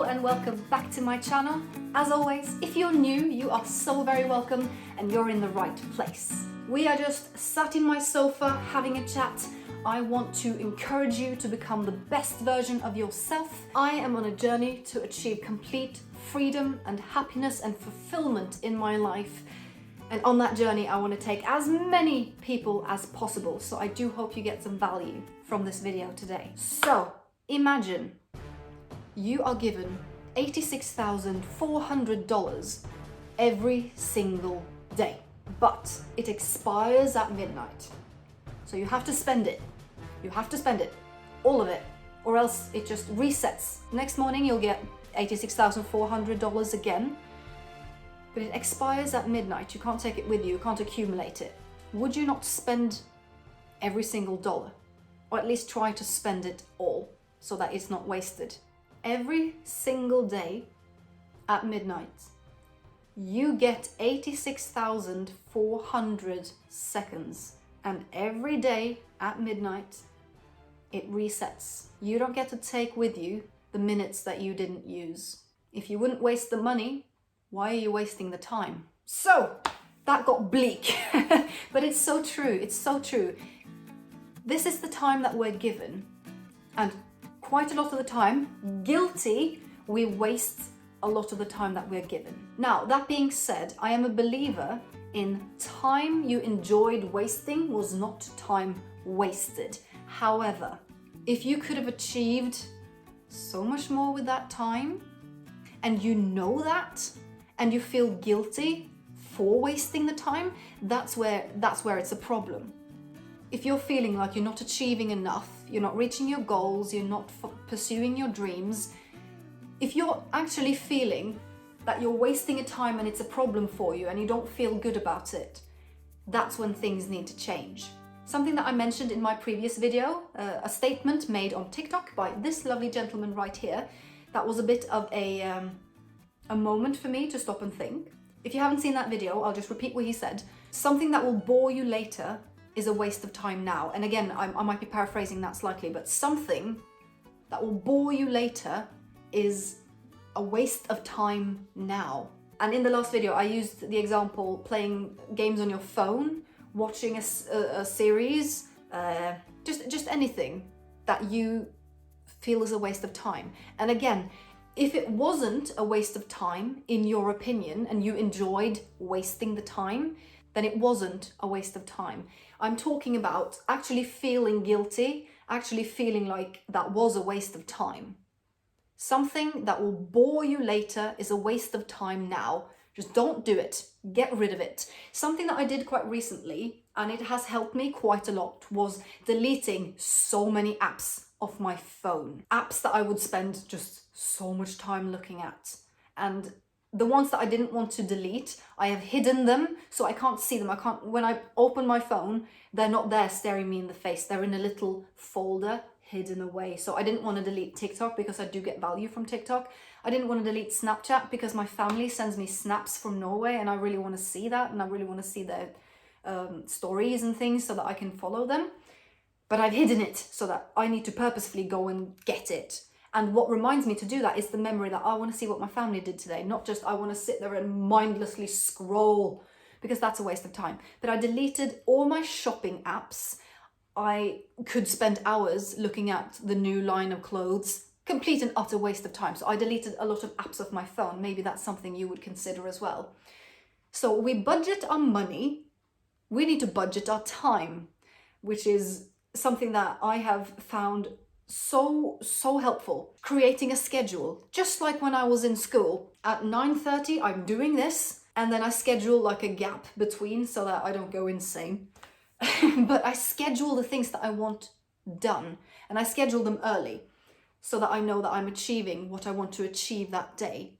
Hello and welcome back to my channel. As always, if you're new, you are so very welcome and you're in the right place. We are just sat in my sofa having a chat. I want to encourage you to become the best version of yourself. I am on a journey to achieve complete freedom and happiness and fulfillment in my life. And on that journey, I want to take as many people as possible. So I do hope you get some value from this video today. So imagine you are given $86,400 every single day, but it expires at midnight. So you have to spend it. You have to spend it, all of it, or else it just resets. Next morning you'll get $86,400 again, but it expires at midnight. You can't take it with you, you can't accumulate it. Would you not spend every single dollar? Or at least try to spend it all so that it's not wasted. Every single day at midnight, you get 86,400 seconds. And every day at midnight, it resets. You don't get to take with you the minutes that you didn't use. If you wouldn't waste the money, why are you wasting the time? So, that got bleak, but it's so true, it's so true. This is the time that we're given, and quite a lot of the time, guilty, we waste a lot of the time that we're given. Now, that being said, I am a believer in time you enjoyed wasting was not time wasted. However, if you could have achieved so much more with that time, and you know that, and you feel guilty for wasting the time, that's where it's a problem. If you're feeling like you're not achieving enough, you're not reaching your goals, you're not pursuing your dreams, if you're actually feeling that you're wasting a time and it's a problem for you and you don't feel good about it, that's when things need to change. Something that I mentioned in my previous video, a statement made on TikTok by this lovely gentleman right here, that was a bit of a moment for me to stop and think. If you haven't seen that video, I'll just repeat what he said. Something that will bore you later is a waste of time now. And again, I might be paraphrasing that slightly, but something that will bore you later is a waste of time now. And in the last video, I used the example playing games on your phone, watching a series, just anything that you feel is a waste of time. And again, if it wasn't a waste of time, in your opinion, and you enjoyed wasting the time, then it wasn't a waste of time. I'm talking about actually feeling guilty, actually feeling like that was a waste of time. Something that will bore you later is a waste of time now. Just don't do it. Get rid of it. Something that I did quite recently, and it has helped me quite a lot, was deleting so many apps off my phone. Apps that I would spend just so much time looking at. And the ones that I didn't want to delete, I have hidden them so I can't see them. When I open my phone, they're not there staring me in the face. They're in a little folder hidden away. So I didn't want to delete TikTok because I do get value from TikTok. I didn't want to delete Snapchat because my family sends me snaps from Norway and I really want to see that, and I really want to see their stories and things so that I can follow them. But I've hidden it so that I need to purposefully go and get it. And what reminds me to do that is the memory that I want to see what my family did today, not just I want to sit there and mindlessly scroll, because that's a waste of time. But I deleted all my shopping apps. I could spend hours looking at the new line of clothes, complete and utter waste of time. So I deleted a lot of apps off my phone. Maybe that's something you would consider as well. So we budget our money, we need to budget our time, which is something that I have found so helpful. Creating a schedule, just like when I was in school. At 9:30 I'm doing this, and then I schedule like a gap between so that I don't go insane. But I schedule the things that I want done, and I schedule them early so that I know that I'm achieving what I want to achieve that day.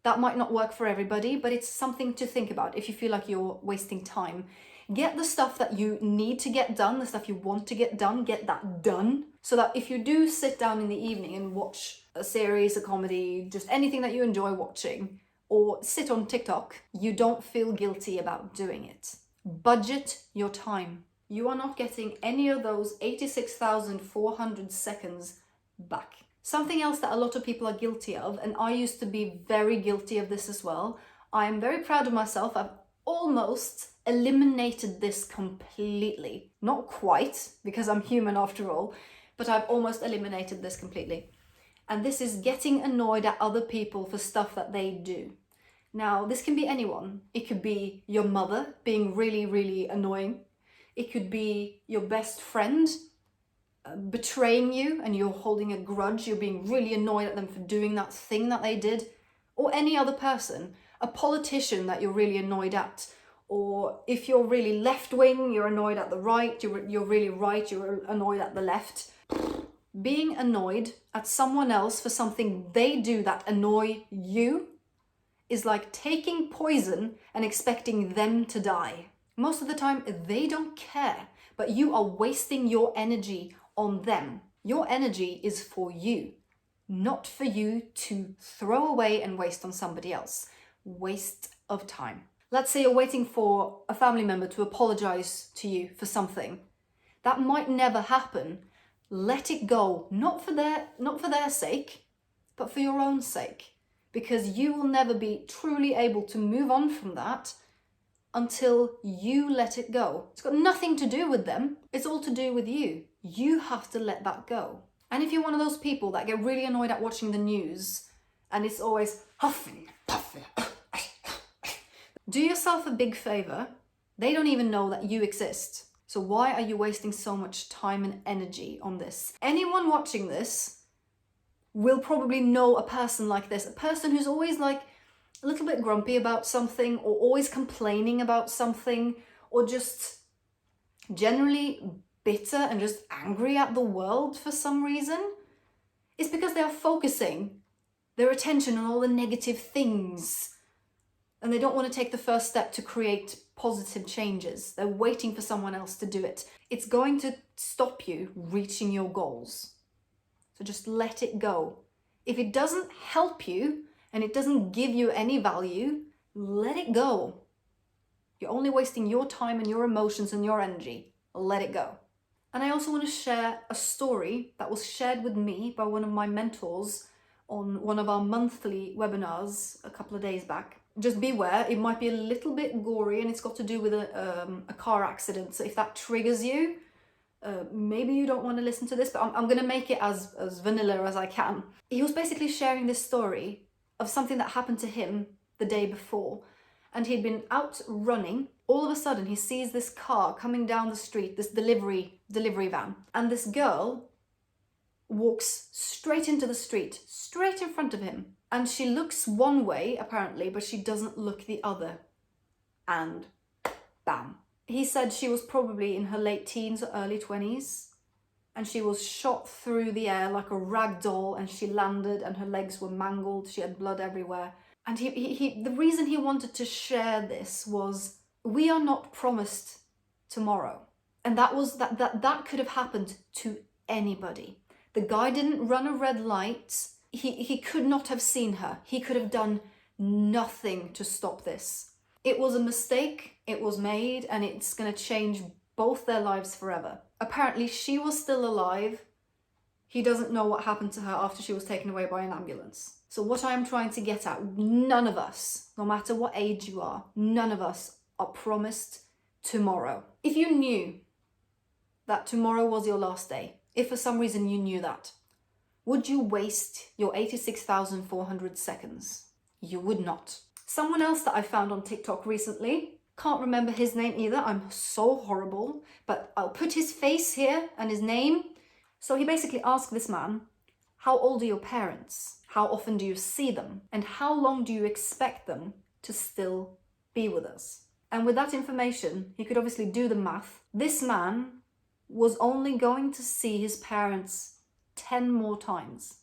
That might not work for everybody, but it's something to think about. If you feel like you're wasting time, get the stuff that you need to get done, the stuff you want to get done, get that done. So that if you do sit down in the evening and watch a series, a comedy, just anything that you enjoy watching, or sit on TikTok, you don't feel guilty about doing it. Budget your time. You are not getting any of those 86,400 seconds back. Something else that a lot of people are guilty of, and I used to be very guilty of this as well. I am very proud of myself. I've almost eliminated this completely. Not quite, because I'm human after all, but I've almost eliminated this completely. And this is getting annoyed at other people for stuff that they do. Now, this can be anyone. It could be your mother being really, really annoying. It could be your best friend betraying you and you're holding a grudge. You're being really annoyed at them for doing that thing that they did. Or any other person. A politician that you're really annoyed at. Or if you're really left-wing, you're annoyed at the right. You're really right, you're annoyed at the left. Being annoyed at someone else for something they do that annoy you is like taking poison and expecting them to die. Most of the time, they don't care, but you are wasting your energy on them. Your energy is for you, not for you to throw away and waste on somebody else. Waste of time. Let's say you're waiting for a family member to apologize to you for something. That might never happen. Let it go, not for their sake, but for your own sake. Because you will never be truly able to move on from that until you let it go. It's got nothing to do with them. It's all to do with you. You have to let that go. And if you're one of those people that get really annoyed at watching the news and it's always huffing, puffing, do yourself a big favor. They don't even know that you exist. So why are you wasting so much time and energy on this? Anyone watching this will probably know a person like this, a person who's always like a little bit grumpy about something or always complaining about something or just generally bitter and just angry at the world for some reason. It's because they are focusing their attention on all the negative things and they don't want to take the first step to create positive changes. They're waiting for someone else to do it. It's going to stop you reaching your goals. So just let it go. If it doesn't help you and it doesn't give you any value, let it go. You're only wasting your time and your emotions and your energy. Let it go. And I also want to share a story that was shared with me by one of my mentors on one of our monthly webinars a couple of days back. Just beware, it might be a little bit gory and it's got to do with a car accident. So if that triggers you, maybe you don't want to listen to this, but I'm going to make it as vanilla as I can. He was basically sharing this story of something that happened to him the day before. And he'd been out running. All of a sudden, he sees this car coming down the street, this delivery van. And this girl walks straight into the street, straight in front of him. And she looks one way, apparently, but she doesn't look the other. And bam. He said she was probably in her late teens or early 20s. And she was shot through the air like a rag doll and she landed and her legs were mangled. She had blood everywhere. And the reason he wanted to share this was, we are not promised tomorrow. And that could have happened to anybody. The guy didn't run a red light. He could not have seen her. He could have done nothing to stop this. It was a mistake, it was made, and it's going to change both their lives forever. Apparently, she was still alive. He doesn't know what happened to her after she was taken away by an ambulance. So what I am trying to get at, none of us, no matter what age you are, none of us are promised tomorrow. If you knew that tomorrow was your last day, if for some reason you knew that, would you waste your 86,400 seconds? You would not. Someone else that I found on TikTok recently, can't remember his name either, I'm so horrible, but I'll put his face here and his name. So he basically asked this man, how old are your parents? How often do you see them? And how long do you expect them to still be with us? And with that information, he could obviously do the math. This man was only going to see his parents 10 more times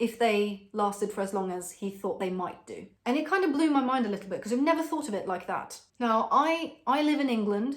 if they lasted for as long as he thought they might do. And it kind of blew my mind a little bit because I've never thought of it like that. Now, I live in England.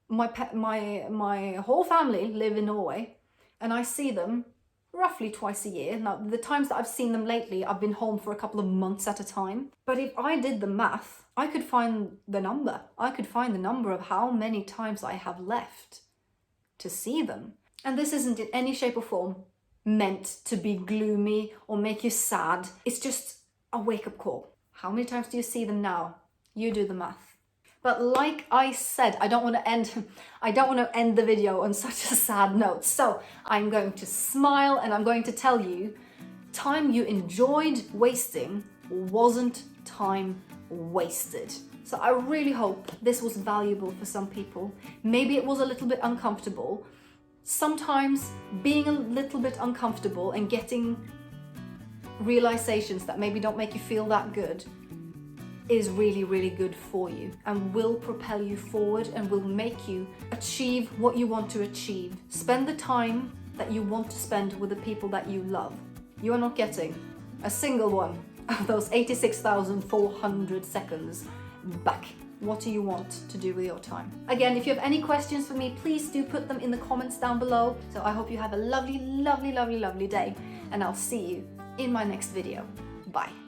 My whole family live in Norway, and I see them roughly twice a year. Now, the times that I've seen them lately, I've been home for a couple of months at a time. But if I did the math, I could find the number. I could find the number of how many times I have left to see them. And this isn't in any shape or form meant to be gloomy or make you sad. It's just a wake-up call. How many times do you see them now? You do the math. But like I said, I don't want to end the video on such a sad note. So I'm going to smile and I'm going to tell you, time you enjoyed wasting wasn't time wasted. So I really hope this was valuable for some people. Maybe it was a little bit uncomfortable. Sometimes being a little bit uncomfortable and getting realizations that maybe don't make you feel that good is really, really good for you and will propel you forward and will make you achieve what you want to achieve. Spend the time that you want to spend with the people that you love. You are not getting a single one of those 86,400 seconds back. What do you want to do with your time? Again, if you have any questions for me, please do put them in the comments down below. So I hope you have a lovely, lovely, lovely, lovely day, and I'll see you in my next video. Bye.